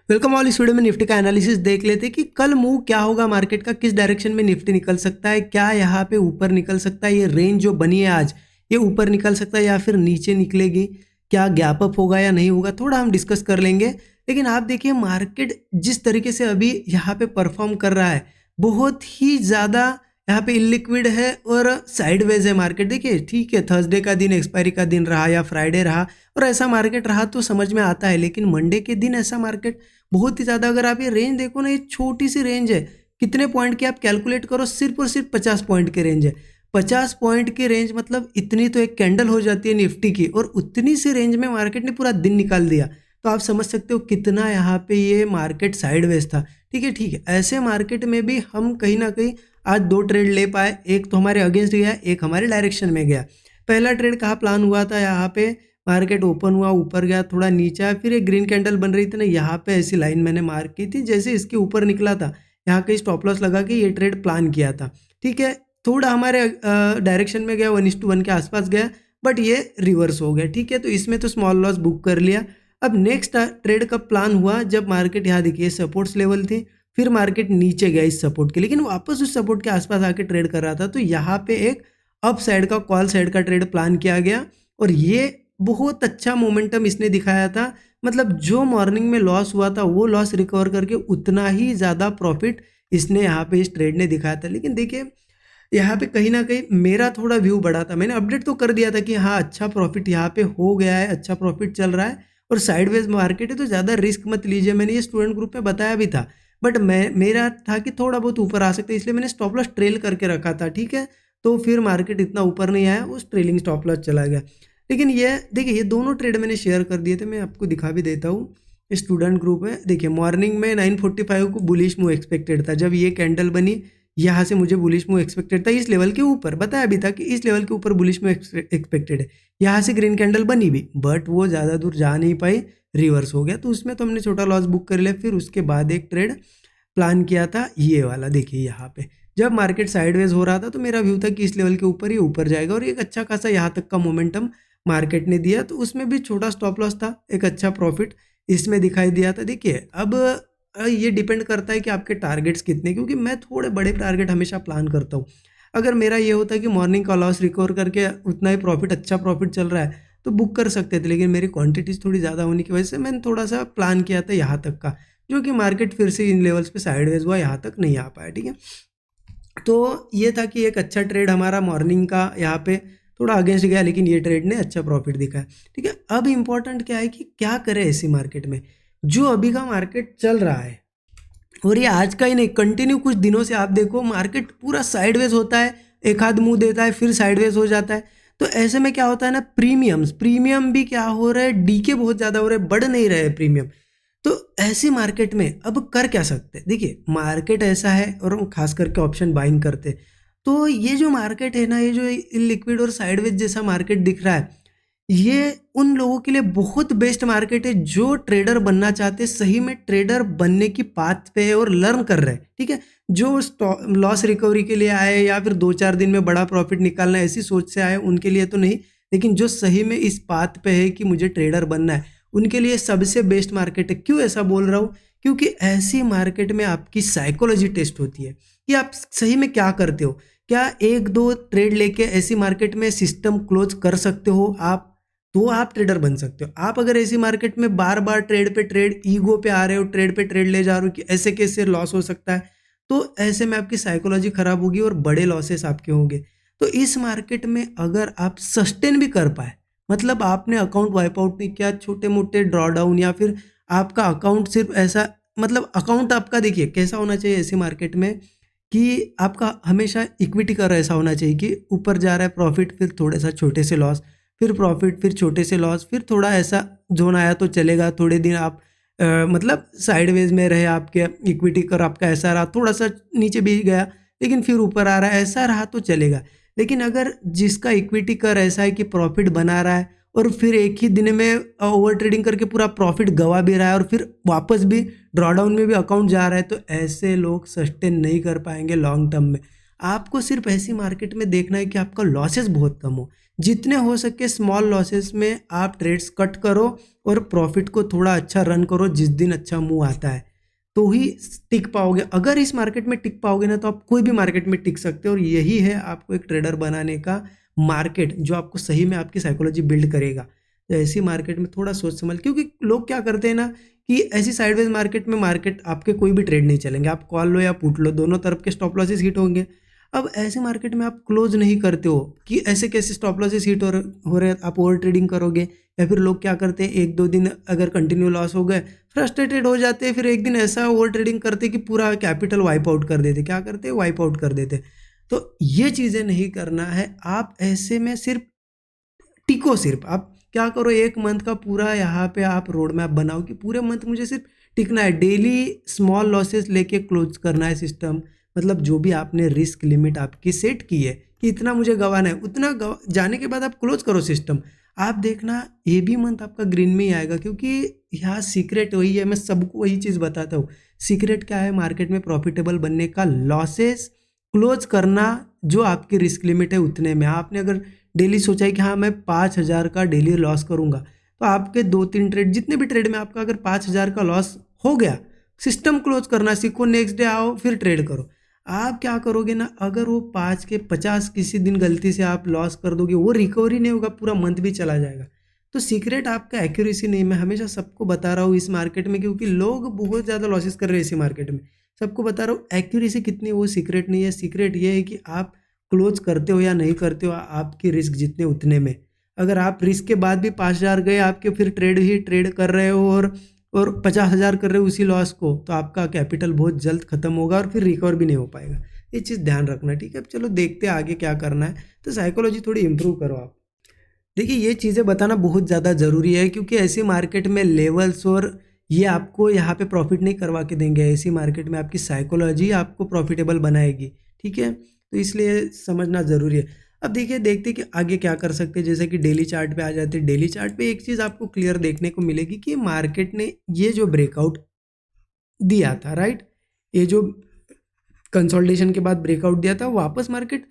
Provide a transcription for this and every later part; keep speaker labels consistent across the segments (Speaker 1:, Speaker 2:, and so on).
Speaker 1: Welcome all. इस video में Nifty का एनालिसिस देख लेते हैं कि कल मूव क्या होगा मार्केट का, किस डायरेक्शन में निफ्टी निकल सकता है, क्या यहाँ पे ऊपर निकल सकता है, ये रेंज जो बनी है आज ये ऊपर निकल सकता है या फिर नीचे निकलेगी, क्या गैप अप होगा या नहीं होगा, थोड़ा हम डिस्कस कर लेंगे। लेकिन आप देखिए मार्केट जिस तरीके से अभी यहाँ पे परफॉर्म कर रहा है बहुत ही ज़्यादा यहाँ पे इलिक्विड है और साइडवेज है मार्केट। देखिए ठीक है, थर्सडे का दिन एक्सपायरी का दिन रहा या फ्राइडे रहा और ऐसा मार्केट रहा तो समझ में आता है, लेकिन मंडे के दिन ऐसा मार्केट बहुत ही ज़्यादा, अगर आप ये रेंज देखो ना, ये छोटी सी रेंज है, कितने पॉइंट की आप कैलकुलेट करो, सिर्फ और सिर्फ 50 पॉइंट की रेंज है। 50 पॉइंट की रेंज मतलब इतनी तो एक कैंडल हो जाती है निफ्टी की, और उतनी सी रेंज में मार्केट ने पूरा दिन निकाल दिया। तो आप समझ सकते हो कितना यहाँ पे ये मार्केट साइडवेज था। ठीक है, ऐसे मार्केट में भी हम कहीं ना कहीं आज दो ट्रेड ले पाए, एक तो हमारे अगेंस्ट गया, एक हमारे डायरेक्शन में गया। पहला ट्रेड कहाँ प्लान हुआ था, यहाँ पे मार्केट ओपन हुआ, ऊपर गया, थोड़ा नीचे आया, फिर एक ग्रीन कैंडल बन रही थी ना, यहाँ पे ऐसी लाइन मैंने मार्क की थी, जैसे इसके ऊपर निकला था यहाँ कहीं स्टॉप लॉस लगा के ये ट्रेड प्लान किया था। ठीक है, थोड़ा हमारे डायरेक्शन में गया, 1:1 के आसपास गया, बट ये रिवर्स हो गया। ठीक है, तो इसमें तो स्मॉल लॉस बुक कर लिया। अब नेक्स्ट ट्रेड कब प्लान हुआ, जब मार्केट यहाँ देखिए सपोर्ट्स लेवल थी, फिर मार्केट नीचे गया इस सपोर्ट के, लेकिन वापस उस सपोर्ट के आसपास आके ट्रेड कर रहा था, तो यहाँ पे एक अप साइड का कॉल साइड का ट्रेड प्लान किया गया और ये बहुत अच्छा मोमेंटम इसने दिखाया था। मतलब जो मॉर्निंग में लॉस हुआ था वो लॉस रिकवर करके उतना ही ज़्यादा प्रॉफिट इसने यहाँ पे इस ट्रेड ने दिखाया था। लेकिन देखिए यहाँ पे कहीं ना कहीं मेरा थोड़ा व्यू बढ़ा था, मैंने अपडेट तो कर दिया था कि हाँ अच्छा प्रॉफिट यहाँ पे हो गया है, अच्छा प्रॉफिट चल रहा है और साइडवेज मार्केट है तो ज़्यादा रिस्क मत लीजिए, मैंने ये स्टूडेंट ग्रुप में बताया भी था। बट मेरा था कि थोड़ा बहुत ऊपर आ सकता है, इसलिए मैंने स्टॉप लॉस ट्रेल करके रखा था। ठीक है, तो फिर मार्केट इतना ऊपर नहीं आया, उस ट्रेलिंग स्टॉप लॉस चला गया। लेकिन ये देखिए ये दोनों ट्रेड मैंने शेयर कर दिए थे, मैं आपको दिखा भी देता हूँ। स्टूडेंट ग्रुप में देखिए मॉर्निंग में 9:45 को बुलिश मूव एक्सपेक्टेड था, जब ये कैंडल बनी यहाँ से मुझे बुलिश मूव एक्सपेक्टेड था, इस लेवल के ऊपर बताया भी था कि इस लेवल के ऊपर बुलिश मूव एक्सपेक्टेड है। यहाँ से ग्रीन कैंडल बनी भी, बट वो ज़्यादा दूर जा नहीं पाई, रिवर्स हो गया, तो उसमें तो हमने छोटा लॉस बुक कर लिया। फिर उसके बाद एक ट्रेड प्लान किया था ये वाला, देखिए यहाँ पे जब मार्केट साइडवेज हो रहा था तो मेरा व्यू था कि इस लेवल के ऊपर ही ऊपर जाएगा और एक अच्छा खासा यहाँ तक का मोमेंटम मार्केट ने दिया, तो उसमें भी छोटा स्टॉप लॉस था, एक अच्छा प्रॉफिट इसमें दिखाई दिया था। देखिए अब ये डिपेंड करता है कि आपके टारगेट्स कितने, क्योंकि मैं थोड़े बड़े टारगेट हमेशा प्लान करता हूँ। अगर मेरा ये होता है कि मॉर्निंग का लॉस रिकवर करके उतना ही प्रॉफिट, अच्छा प्रॉफिट चल रहा है तो बुक कर सकते थे, लेकिन मेरी क्वांटिटीज थोड़ी ज़्यादा होने की वजह से मैंने थोड़ा सा प्लान किया था यहाँ तक का, जो कि मार्केट फिर से इन लेवल्स पे साइडवेज हुआ, यहाँ तक नहीं आ पाया। ठीक है, तो ये था कि एक अच्छा ट्रेड हमारा मॉर्निंग का यहाँ पे थोड़ा अगेंस्ट गया, लेकिन ये ट्रेड ने अच्छा प्रॉफिट दिखाया। ठीक है, अब इम्पोर्टेंट क्या है कि क्या करें ऐसी मार्केट में, जो अभी का मार्केट चल रहा है और ये आज का ही नहीं, कंटिन्यू कुछ दिनों से आप देखो मार्केट पूरा साइडवेज होता है, एक आध मुंह देता है फिर साइडवेज हो जाता है। तो ऐसे में क्या होता है ना, प्रीमियम भी क्या हो रहा है, डीके बहुत ज़्यादा हो रहा है, बढ़ नहीं रहे प्रीमियम। तो ऐसी मार्केट में अब कर क्या सकते हैं, देखिए मार्केट ऐसा है और हम खास करके ऑप्शन बाइंग करते हैं, तो ये जो मार्केट है ना, ये जो लिक्विड और साइडवेज जैसा मार्केट दिख रहा है, ये उन लोगों के लिए बहुत बेस्ट मार्केट है जो ट्रेडर बनना चाहते हैं, सही में ट्रेडर बनने की पाथ पे है और लर्न कर रहे हैं। ठीक है, जो लॉस रिकवरी के लिए आए या फिर 2-4 दिन में बड़ा प्रॉफिट निकालना है ऐसी सोच से आए उनके लिए तो नहीं, लेकिन जो सही में इस पाथ पे है कि मुझे ट्रेडर बनना है उनके लिए सबसे बेस्ट मार्केट है। क्यों ऐसा बोल रहा हूँ, क्योंकि ऐसी मार्केट में आपकी साइकोलॉजी टेस्ट होती है कि आप सही में क्या करते हो, क्या एक दो ट्रेड लेके ऐसी मार्केट में सिस्टम क्लोज कर सकते हो आप, तो आप ट्रेडर बन सकते हो। आप अगर ऐसी मार्केट में बार बार ट्रेड पे ट्रेड ईगो पे आ रहे हो, ट्रेड पे ट्रेड ले जा रहे हो कि ऐसे कैसे लॉस हो सकता है, तो ऐसे में आपकी साइकोलॉजी खराब होगी और बड़े लॉसेस आपके होंगे। तो इस मार्केट में अगर आप सस्टेन भी कर पाए, मतलब आपने अकाउंट वाइप आउट नहीं किया, छोटे मोटे ड्रॉ डाउन या फिर आपका अकाउंट सिर्फ ऐसा, मतलब अकाउंट आपका देखिए कैसा होना चाहिए ऐसी मार्केट में कि आपका हमेशा इक्विटी का ऐसा होना चाहिए कि ऊपर जा रहा है प्रॉफिट, फिर थोड़ा सा छोटे से लॉस, फिर प्रॉफिट, फिर छोटे से लॉस, फिर थोड़ा ऐसा जोन आया तो चलेगा, थोड़े दिन आप मतलब साइडवेज में रहे, आपके इक्विटी कर आपका ऐसा रहा, थोड़ा सा नीचे भी गया लेकिन फिर ऊपर आ रहा है, ऐसा रहा तो चलेगा। लेकिन अगर जिसका इक्विटी कर ऐसा है कि प्रॉफिट बना रहा है और फिर एक ही दिन में ओवर ट्रेडिंग करके पूरा प्रॉफिट गवा भी रहा है और फिर वापस भी ड्रॉडाउन में भी अकाउंट जा रहा है, तो ऐसे लोग सस्टेन नहीं कर पाएंगे लॉन्ग टर्म में। आपको सिर्फ ऐसी मार्केट में देखना है कि आपका लॉसेस बहुत कम हो, जितने हो सके स्मॉल लॉसेस में आप ट्रेड्स कट करो और प्रॉफिट को थोड़ा अच्छा रन करो। जिस दिन अच्छा मूव आता है तो ही टिक पाओगे। अगर इस मार्केट में टिक पाओगे ना तो आप कोई भी मार्केट में टिक सकते हो। और यही है आपको एक ट्रेडर बनाने का मार्केट, जो आपको सही में आपकी साइकोलॉजी बिल्ड करेगा। तो ऐसी मार्केट में थोड़ा सोच समझ, क्योंकि लोग क्या करते हैं ना कि ऐसी साइडवेज मार्केट में मार्केट आपके कोई भी ट्रेड नहीं चलेंगे। आप कॉल लो या पुट लो, दोनों तरफ के स्टॉप लॉसेस हिट होंगे। अब ऐसे मार्केट में आप क्लोज नहीं करते हो कि ऐसे कैसे स्टॉप लॉसेस हिट हो रहे हैं, आप ओवर ट्रेडिंग करोगे। या फिर लोग क्या करते हैं, एक दो दिन अगर कंटिन्यू लॉस हो गए, फ्रस्ट्रेटेड हो जाते हैं, फिर एक दिन ऐसा ओवर ट्रेडिंग करते कि पूरा कैपिटल वाइप आउट कर देते। क्या करते हैं, वाइप आउट कर देते। तो ये चीज़ें नहीं करना है। आप ऐसे में सिर्फ टिको, सिर्फ आप क्या करो, एक मंथ का पूरा यहाँ पे आप रोड मैप बनाओ कि पूरे मंथ मुझे सिर्फ टिकना है। डेली स्मॉल लॉसेस लेके क्लोज करना है सिस्टम। मतलब जो भी आपने रिस्क लिमिट आपकी सेट की है कि इतना मुझे गंवाना है, उतना जाने के बाद आप क्लोज करो सिस्टम। आप देखना ये भी मंथ आपका ग्रीन में ही आएगा, क्योंकि यहाँ सीक्रेट वही है। मैं सबको वही चीज़ बताता हूँ। सीक्रेट क्या है मार्केट में प्रॉफिटेबल बनने का? लॉसेस क्लोज करना, जो आपकी रिस्क लिमिट है उतने में। आपने अगर डेली सोचा है कि हाँ मैं 5,000 का डेली लॉस करूंगा, तो आपके 2-3 ट्रेड, जितने भी ट्रेड में आपका अगर 5,000 का लॉस हो गया, सिस्टम क्लोज करना सीखो। नेक्स्ट डे आओ फिर ट्रेड करो। आप क्या करोगे ना, अगर वो 5 के 50 किसी दिन गलती से आप लॉस कर दोगे, वो रिकवरी नहीं होगा, पूरा मंथ भी चला जाएगा। तो सीक्रेट आपका एक्यूरेसी नहीं। मैं हमेशा सबको बता रहा हूँ इस मार्केट में, क्योंकि लोग बहुत ज़्यादा लॉसेस कर रहे हैं इसी मार्केट में। सबको बता रहा हूँ एक्यूरेसी कितनी, वो सीक्रेट नहीं है। सीक्रेट ये है कि आप क्लोज करते हो या नहीं करते हो, आपकी रिस्क जितने उतने में। अगर आप रिस्क के बाद भी 5,000 गए आपके, फिर ट्रेड ही ट्रेड कर रहे हो और 50,000 कर रहे हो उसी लॉस को, तो आपका कैपिटल बहुत जल्द खत्म होगा और फिर रिकवर भी नहीं हो पाएगा। ये चीज़ ध्यान रखना, ठीक है। चलो देखते हैं आगे क्या करना है। तो साइकोलॉजी थोड़ी इंप्रूव करो आप। देखिए ये चीज़ें बताना बहुत ज़्यादा ज़रूरी है, क्योंकि ऐसी मार्केट में लेवल्स और ये आपको यहाँ पे प्रॉफिट नहीं करवा के देंगे। ऐसी मार्केट में आपकी साइकोलॉजी आपको प्रॉफिटेबल बनाएगी, ठीक है। तो इसलिए समझना ज़रूरी है। अब देखिए, देखते कि आगे क्या कर सकते हैं। जैसे कि डेली चार्ट पे आ जाते हैं। डेली चार्ट पे एक चीज़ आपको क्लियर देखने को मिलेगी कि मार्केट ने ये जो ब्रेकआउट दिया था, राइट, ये जो कंसोलिडेशन के बाद ब्रेकआउट दिया था, वापस मार्केट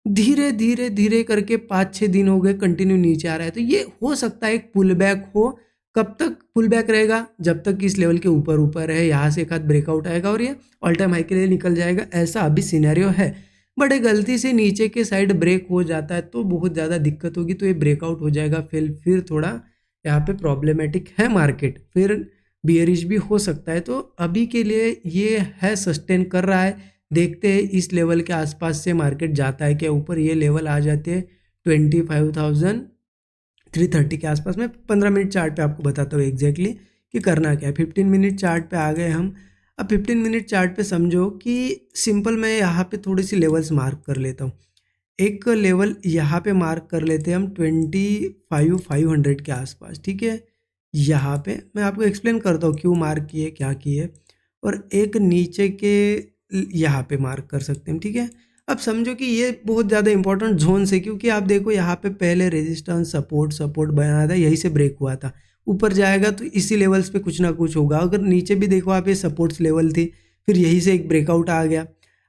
Speaker 1: धीरे धीरे धीरे करके 5-6 दिन हो गए कंटिन्यू नीचे आ रहा है। तो ये हो सकता है एक पुल बैक हो। कब तक पुल बैक रहेगा? जब तक इस लेवल के ऊपर ऊपर है। यहाँ से एक आध ब्रेकआउट आएगा और ये ऑल टाइम हाई के लिए निकल जाएगा, ऐसा अभी सिनेरियो है। बट गलती से नीचे के साइड ब्रेक हो जाता है तो बहुत ज़्यादा दिक्कत होगी। तो ये ब्रेकआउट हो जाएगा, फिर थोड़ा यहाँ पे प्रॉब्लमेटिक है मार्केट, फिर बियरिश भी हो सकता है। तो अभी के लिए ये है, सस्टेन कर रहा है। देखते हैं इस लेवल के आसपास से मार्केट जाता है क्या ऊपर। ये लेवल आ जाते हैं 25,330 के आसपास। में 15 मिनट चार्ट पे आपको बताता हूँ एग्जैक्टली कि करना क्या है। 15 मिनट चार्ट पे आ गए हम। अब 15 मिनट चार्ट पे समझो कि सिंपल मैं यहाँ पे थोड़ी सी लेवल्स मार्क कर लेता हूँ। एक लेवल यहाँ पे मार्क कर लेते हैं हम 25,500 के आसपास, ठीक है। यहाँ पे मैं आपको एक्सप्लेन करता हूँ क्यों मार्क किए, क्या किए। और एक नीचे के यहाँ पे मार्क कर सकते हैं, ठीक है। अब समझो कि ये बहुत ज़्यादा इंपॉर्टेंट जोन है, क्योंकि आप देखो यहाँ पे पहले रेजिस्टेंस सपोर्ट बना था, यही से ब्रेक हुआ था। ऊपर जाएगा तो इसी लेवल्स पे कुछ ना कुछ होगा। अगर नीचे भी देखो आप, ये सपोर्ट्स लेवल थी, फिर यही से एक ब्रेकआउट आ गया।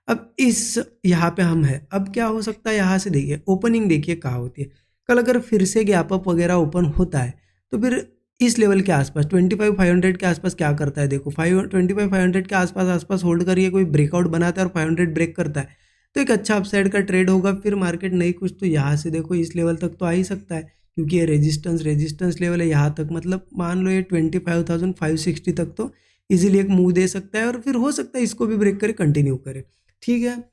Speaker 1: अब इस यहाँ पे हम है। अब क्या हो सकता है, यहाँ से देखिए ओपनिंग, देखिए कहाँ होती है। कल अगर फिर से गैप अप वगैरह ओपन होता है तो फिर इस लेवल के आसपास 25,500 के आसपास क्या करता है, देखो 25,500 के आसपास होल्ड करिए, कोई ब्रेकआउट बनाता है और 500 ब्रेक करता है तो एक अच्छा अपसाइड का ट्रेड होगा। फिर मार्केट नहीं कुछ तो यहाँ से देखो इस लेवल तक तो आ ही सकता है, क्योंकि ये रेजिस्टेंस लेवल है यहाँ तक। मतलब मान लो ये 25,560 तक तो इजीली एक मूव दे सकता है, और फिर हो सकता है इसको भी ब्रेक करे, कंटिन्यू करे, ठीक है।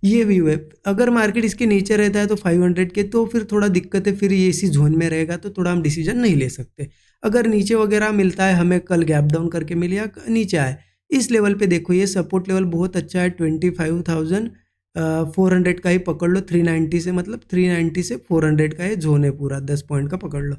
Speaker 1: ये व्यू है। अगर मार्केट इसके नीचे रहता है तो 500 के, तो फिर थोड़ा दिक्कत है। फिर ये इसी जोन में रहेगा तो थोड़ा हम डिसीजन नहीं ले सकते। अगर नीचे वगैरह मिलता है हमें, कल गैप डाउन करके मिल या नीचे आए इस लेवल पे, देखो ये सपोर्ट लेवल बहुत अच्छा है। 25,400 का ही पकड़ लो, 390 से, मतलब 390 से 400 का ये जोन है पूरा, 10 पॉइंट का पकड़ लो।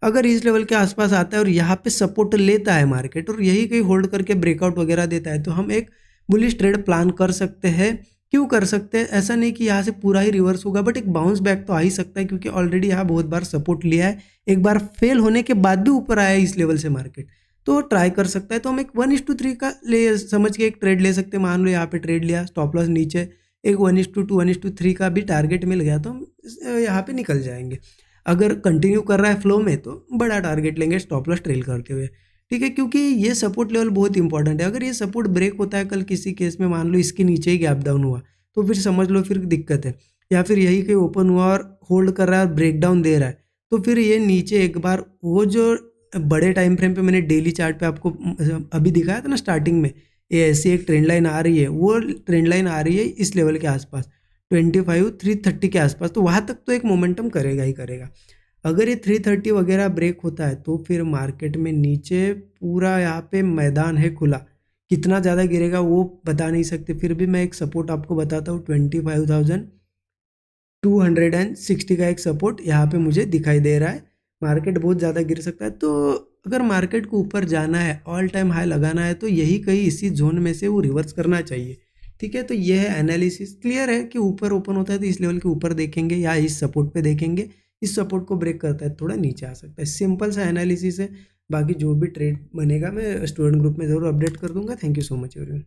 Speaker 1: अगर इस लेवल के आसपास आता है और यहाँ पे सपोर्ट लेता है मार्केट और यही कहीं होल्ड करके ब्रेकआउट वगैरह देता है, तो हम एक बुलिश ट्रेड प्लान कर सकते हैं। क्यों कर सकते हैं? ऐसा नहीं कि यहाँ से पूरा ही रिवर्स होगा, बट एक बाउंस बैक तो आ ही सकता है, क्योंकि ऑलरेडी यहाँ बहुत बार सपोर्ट लिया है। एक बार फेल होने के बाद भी ऊपर आया है इस लेवल से मार्केट, तो ट्राई कर सकता है। तो हम एक 1:3 का ले समझ के एक ट्रेड ले सकते हैं। मान लो यहाँ पे ट्रेड लिया, स्टॉप लॉस नीचे, एक 1:2 1:3 का भी टारगेट मिल गया तो हम यहाँ पे निकल जाएंगे। अगर कंटिन्यू कर रहा है फ्लो में तो बड़ा टारगेट लेंगे स्टॉप लॉस ट्रेल करते हुए, ठीक है, क्योंकि ये सपोर्ट लेवल बहुत इंपॉर्टेंट है। अगर ये सपोर्ट ब्रेक होता है कल किसी केस में, मान लो इसके नीचे ही गैप डाउन हुआ, तो फिर समझ लो फिर दिक्कत है। या फिर यही कहीं ओपन हुआ और होल्ड कर रहा है और ब्रेक डाउन दे रहा है, तो फिर ये नीचे एक बार वो जो बड़े टाइम फ्रेम पे मैंने डेली चार्ट पे आपको अभी दिखाया था ना स्टार्टिंग में, ये ऐसी एक ट्रेंड लाइन आ रही है, वो ट्रेंड लाइन आ रही है इस लेवल के आसपास 25,330 के आसपास, तो वहाँ तक तो एक मोमेंटम करेगा ही करेगा। अगर ये 330 वगैरह ब्रेक होता है तो फिर मार्केट में नीचे पूरा यहाँ पे मैदान है खुला। कितना ज़्यादा गिरेगा वो बता नहीं सकते, फिर भी मैं एक सपोर्ट आपको बताता हूँ, 25,260 का एक सपोर्ट यहाँ पे मुझे दिखाई दे रहा है। मार्केट बहुत ज़्यादा गिर सकता है, तो अगर मार्केट को ऊपर जाना है, ऑल टाइम हाई लगाना है, तो यही कहीं इसी जोन में से वो रिवर्स करना चाहिए, ठीक है। तो ये है एनालिसिस, क्लियर है कि ऊपर ओपन होता है तो इस लेवल के ऊपर देखेंगे या इस सपोर्ट पे देखेंगे, इस सपोर्ट को ब्रेक करता है थोड़ा नीचे आ सकता है, सिंपल सा एनालिसिस है। बाकी जो भी ट्रेड बनेगा मैं स्टूडेंट ग्रुप में ज़रूर अपडेट कर दूंगा। Thank you so much everyone.